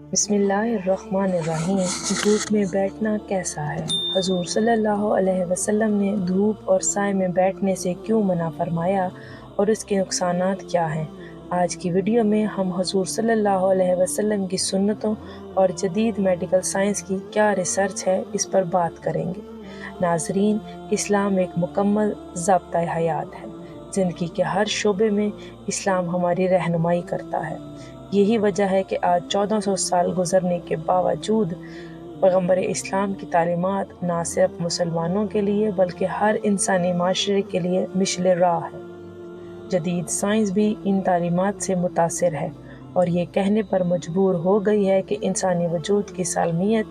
बिस्मिल्लाहिर्रहमानिर्रहीम। धूप में बैठना कैसा है? हजूर सल्लल्लाहु अलैहि वसल्लम ने धूप और साए में बैठने से क्यों मना फरमाया और इसके नुकसानात क्या हैं? आज की वीडियो में हम हजूर सल्लल्लाहु अलैहि वसल्लम की सुन्नतों और जदीद मेडिकल साइंस की क्या रिसर्च है, इस पर बात करेंगे। नाजरीन, इस्लाम एक मुकम्मल ज़ाब्ता हयात है। ज़िंदगी के हर शोबे में इस्लाम हमारी रहनुमाई करता है। यही वजह है कि आज 1400 साल गुजरने के बावजूद पैगम्बर इस्लाम की तालीमात ना सिर्फ मुसलमानों के लिए बल्कि हर इंसानी माशरे के लिए मिशल राह है। जदीद साइंस भी इन तालीमात से मुतासिर है और ये कहने पर मजबूर हो गई है कि इंसानी वजूद की सालमियत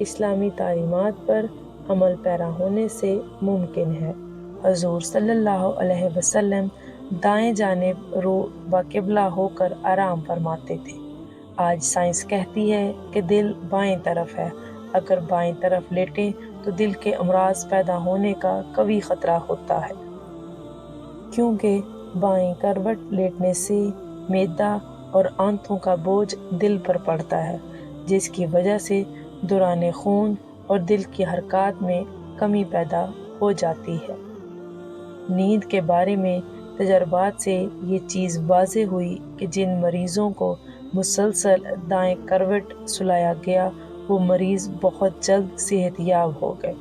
इस्लामी तालीमात पर अमल पैरा होने से मुमकिन है। हजूर सल्लल्लाहु अलैहि वसल्लम दाएं जानिब रो व किबला होकर आराम फरमाते थे। आज साइंस कहती है कि दिल बाएं तरफ है। अगर बाएं तरफ लेटें तो दिल के अमराज पैदा होने का कभी खतरा होता है, क्योंकि बाएं करवट लेटने से मैदा और आंतों का बोझ दिल पर पड़ता है, जिसकी वजह से दौरान खून और दिल की हरकत में कमी पैदा हो जाती है। नींद के बारे में तजर्बात से ये चीज़ वाज़े हुई कि जिन मरीज़ों को मुसलसल दाएं करवट सुलाया गया वो मरीज़ बहुत जल्द सेहतयाब हो गए,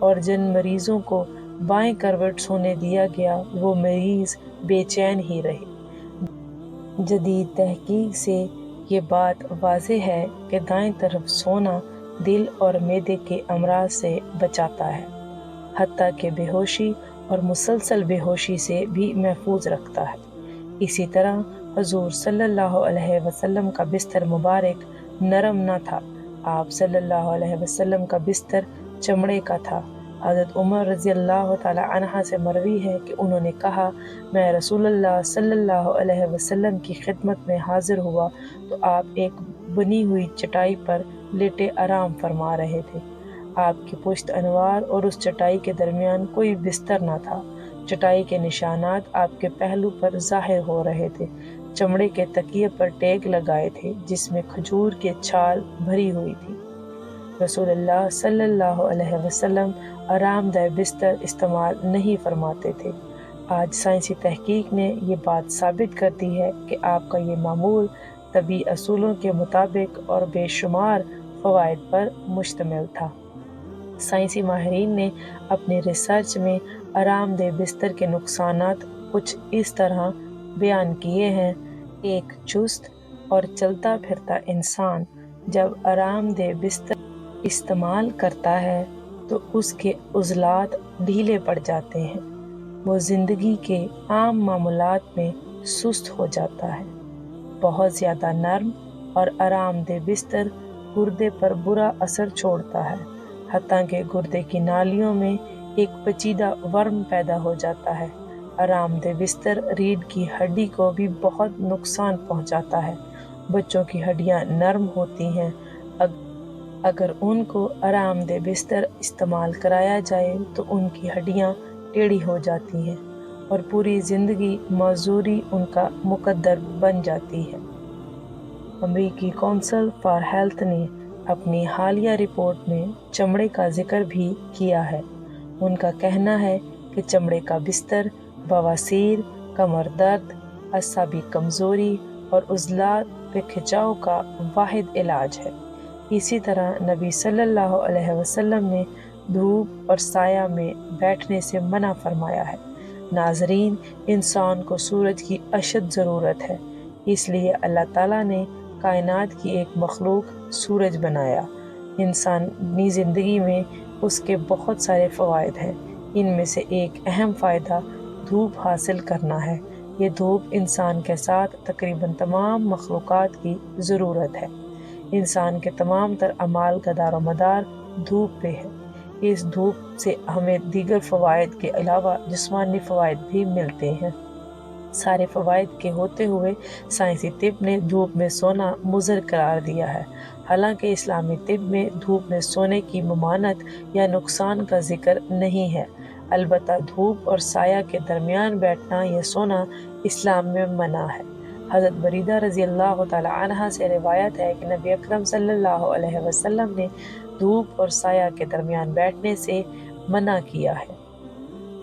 और जिन मरीज़ों को बाएं करवट सोने दिया गया वो मरीज़ बेचैन ही रहे। जदीद तहकीक से ये बात वाज़े है कि दाएं तरफ सोना दिल और मैदे के अमराज से बचाता है, हत्ता के बेहोशी और मुसलसल बेहोशी से भी महफूज रखता है। इसी तरह हजूर सल्लल्लाहु अलैहि वसल्लम का बिस्तर मुबारक नरम न था। आप सल्लल्लाहु अलैहि वसल्लम का बिस्तर चमड़े का था। हज़रत उमर रज़ियल्लाहु ताला अन्हा से मरवी है कि उन्होंने कहा, मैं रसूलुल्लाह सल्लल्लाहु अलैहि वसल्लम की खिदमत में हाजिर हुआ तो आप एक बनी हुई चटाई पर लेटे आराम फरमा रहे थे। आपकी पुश्त अनवार और उस चटाई के दरमियान कोई बिस्तर न था। चटाई के निशानात आपके पहलू पर जाहिर हो रहे थे। चमड़े के तकिए पर टेक लगाए थे जिसमें खजूर के छाल भरी हुई थी। रसूलुल्लाह सल्लल्लाहु अलैहि वसल्लम आरामदायक बिस्तर इस्तेमाल नहीं फरमाते थे। आज साइंसी तहकीक ने ये बात साबित कर दी है कि आपका ये मामूल तबी असूलों के मुताबिक और बेशुमार फ़वाइद पर मुश्तमिल था। साइंसी माहिरीन ने अपनी रिसर्च में आरामदेह बिस्तर के नुकसानात कुछ इस तरह बयान किए हैं। एक चुस्त और चलता फिरता इंसान जब आरामदेह बिस्तर इस्तेमाल करता है तो उसके उज़लात ढीले पड़ जाते हैं। वो ज़िंदगी के आम मामूलात में सुस्त हो जाता है। बहुत ज़्यादा नरम और आरामदेह बिस्तर गुर्दे पर बुरा असर छोड़ता है। हत्ता के गुर्दे की नालियों में एक पेचीदा वर्म पैदा हो जाता है। आरामदेह बिस्तर रीढ़ की हड्डी को भी बहुत नुकसान पहुंचाता है। बच्चों की हड्डियां नरम होती हैं। अगर उनको आरामदेह बिस्तर इस्तेमाल कराया जाए तो उनकी हड्डियां टेढ़ी हो जाती हैं और पूरी ज़िंदगी मजदूरी उनका मुकद्दर बन जाती है। अमेरिकी काउंसिल फॉर हेल्थ ने अपनी हालिया रिपोर्ट में चमड़े का जिक्र भी किया है। उनका कहना है कि चमड़े का बिस्तर बवासीर, कमर दर्द, असाबी कमज़ोरी और उज़लात पे खिंचाव का वाहिद इलाज है। इसी तरह नबी सल्लल्लाहु अलैहि वसल्लम ने धूप और साया में बैठने से मना फरमाया है। नाजरीन, इंसान को सूरज की अशद ज़रूरत है, इसलिए अल्लाह ताला ने कायनात की एक मखलूक सूरज बनाया। इंसानी ज़िंदगी में उसके बहुत सारे फ़वाइद हैं। इनमें से एक अहम फ़ायदा धूप हासिल करना है। ये धूप इंसान के साथ तकरीबन तमाम मखलूक़ात की ज़रूरत है। इंसान के तमाम तर अमाल का दारो मदार धूप पे है। इस धूप से हमें दीगर फ़वाइद के अलावा जिस्मानी फ़वाइद भी मिलते हैं। सारे फ़वाइद के होते हुए साइंसी तिब ने धूप में सोना मुज़र करार दिया है। हालांकि इस्लामी तिब में धूप में सोने की ममानत या नुकसान का जिक्र नहीं है। अलबत्ता धूप और साया के दरमियान बैठना या सोना इस्लाम में मना है। حضرت بریدہ رضی اللہ تعالی عنہ سے روایت ہے کہ نبی اکرم صلی اللہ علیہ وسلم نے دھوپ اور سایہ کے درمیان بیٹھنے سے منع کیا ہے۔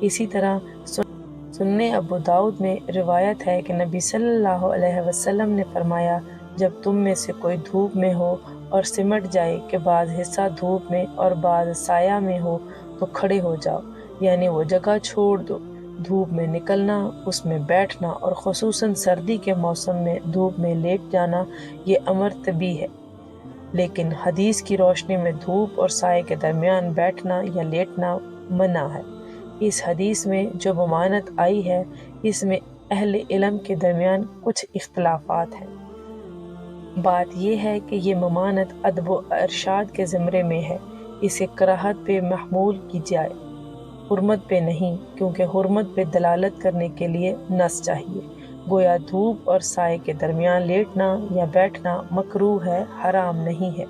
اسی طرح سنن ابو داؤد میں روایت ہے کہ نبی صلی اللہ علیہ وسلم نے فرمایا، جب تم میں سے کوئی دھوپ میں ہو اور سمٹ جائے کہ بعض حصہ دھوپ میں اور بعض سایہ میں ہو تو کھڑے ہو جاؤ، یعنی وہ جگہ چھوڑ دو۔ دھوپ میں نکلنا، اس میں بیٹھنا اور خصوصاً سردی کے موسم میں دھوپ میں لیٹ جانا یہ امر طبی ہے، لیکن حدیث کی روشنی میں دھوپ اور سائے کے درمیان بیٹھنا یا لیٹنا منع ہے۔ اس حدیث میں جو ممانعت آئی ہے اس میں اہل علم کے درمیان کچھ اختلافات ہیں۔ بات یہ ہے کہ یہ ممانعت ادب و ارشاد کے زمرے میں ہے، اسے کراہت پہ محمول کی جائے، حرمت پہ نہیں، کیونکہ حرمت پہ دلالت کرنے کے لیے نص چاہیے۔ گویا دھوپ اور سائے کے درمیان لیٹنا یا بیٹھنا مکروہ ہے، حرام نہیں ہے۔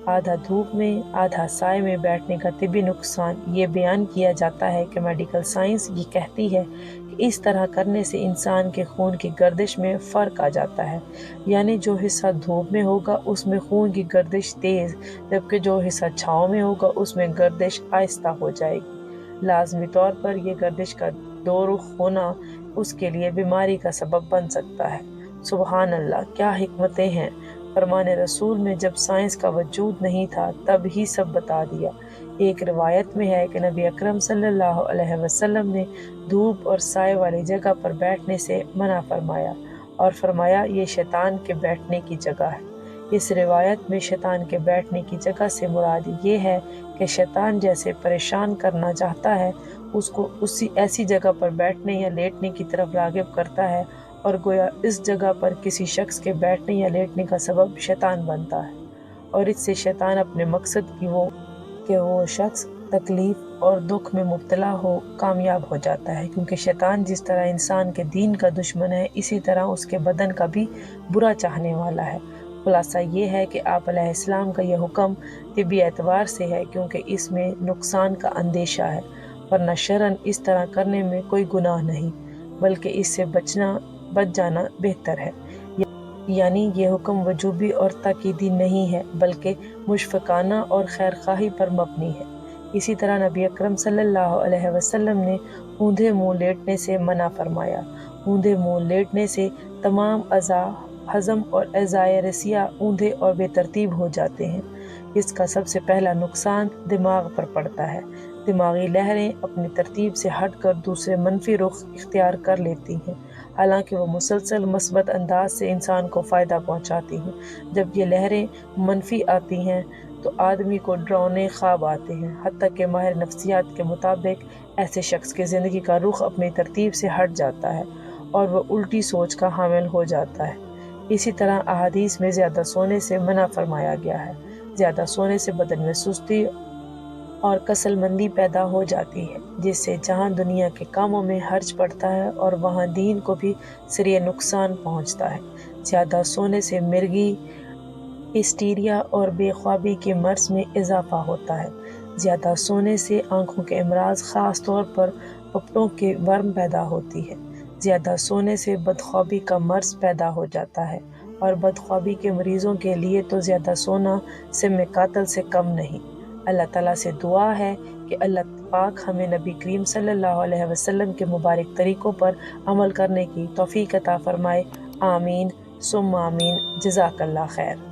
آدھا دھوپ میں آدھا سائے میں بیٹھنے کا طبی نقصان یہ بیان کیا جاتا ہے کہ میڈیکل سائنس یہ کہتی ہے کہ اس طرح کرنے سے انسان کے خون کی گردش میں فرق آ جاتا ہے، یعنی جو حصہ دھوپ میں ہوگا اس میں خون کی گردش تیز، جبکہ جو حصہ چھاؤں میں ہوگا اس میں گردش آہستہ ہو جائے گی۔ لازمی طور پر یہ گردش کا دو رخ ہونا اس کے لیے بیماری کا سبب بن سکتا ہے۔ سبحان اللہ، کیا حکمتیں ہیں! فرمان رسول میں جب سائنس کا وجود نہیں تھا تب ہی سب بتا دیا۔ ایک روایت میں ہے کہ نبی اکرم صلی اللہ علیہ وسلم نے دھوپ اور سائے والی جگہ پر بیٹھنے سے منع فرمایا اور فرمایا یہ شیطان کے بیٹھنے کی جگہ ہے۔ اس روایت میں شیطان کے بیٹھنے کی جگہ سے مراد یہ ہے کہ شیطان جیسے پریشان کرنا چاہتا ہے اس کو ایسی جگہ پر بیٹھنے یا لیٹنے کی طرف راغب کرتا ہے، اور گویا اس جگہ پر کسی شخص کے بیٹھنے یا لیٹنے کا سبب شیطان بنتا ہے، اور اس سے شیطان اپنے مقصد کہ وہ شخص تکلیف اور دکھ میں مبتلا ہو کامیاب ہو جاتا ہے، کیونکہ شیطان جس طرح انسان کے دین کا دشمن ہے اسی طرح اس کے بدن کا بھی برا چاہنے والا ہے۔ خلاصہ یہ ہے کہ آپ علیہ السلام کا یہ حکم طبی اعتبار سے ہے کیونکہ اس میں نقصان کا اندیشہ ہے، ورنہ شرعاً اس طرح کرنے میں کوئی گناہ نہیں، بلکہ اس سے بچ جانا بہتر ہے۔ یعنی یہ حکم وجوبی اور تاکیدی نہیں ہے بلکہ مشفقانہ اور خیرخواہی پر مبنی ہے۔ اسی طرح نبی اکرم صلی اللہ علیہ وسلم نے اوندھے منہ لیٹنے سے منع فرمایا۔ اوندھے منہ لیٹنے سے تمام اعضاء ہضم اور اعضائے رسیہ اوندھے اور بے ترتیب ہو جاتے ہیں۔ اس کا سب سے پہلا نقصان دماغ پر پڑتا ہے۔ دماغی لہریں اپنی ترتیب سے ہٹ کر دوسرے منفی رخ اختیار کر لیتی ہیں، حالانکہ وہ مسلسل مثبت انداز سے انسان کو فائدہ پہنچاتی ہیں۔ جب یہ لہریں منفی آتی ہیں تو آدمی کو ڈراؤنے خواب آتے ہیں، حتیٰ کہ ماہر نفسیات کے مطابق ایسے شخص کی زندگی کا رخ اپنی ترتیب سے ہٹ جاتا ہے اور وہ الٹی سوچ کا حامل ہو جاتا ہے۔ اسی طرح احادیث میں زیادہ سونے سے منع فرمایا گیا ہے۔ زیادہ سونے سے بدن میں سستی اور کسل مندی پیدا ہو جاتی ہے، جس سے جہاں دنیا کے کاموں میں حرج پڑتا ہے اور وہاں دین کو بھی سریع نقصان پہنچتا ہے۔ زیادہ سونے سے مرگی، ہسٹیریا اور بے خوابی کے مرض میں اضافہ ہوتا ہے۔ زیادہ سونے سے آنکھوں کے امراض، خاص طور پر پپڑوں کے ورم پیدا ہوتی ہے۔ زیادہ سونے سے بدخوابی کا مرض پیدا ہو جاتا ہے، اور بدخوابی کے مریضوں کے لیے تو زیادہ سونا سم قاتل سے کم نہیں۔ اللہ تعالیٰ سے دعا ہے کہ اللہ پاک ہمیں نبی کریم صلی اللہ علیہ وسلم کے مبارک طریقوں پر عمل کرنے کی توفیق عطا فرمائے۔ آمین ثم آمین۔ جزاک اللہ خیر۔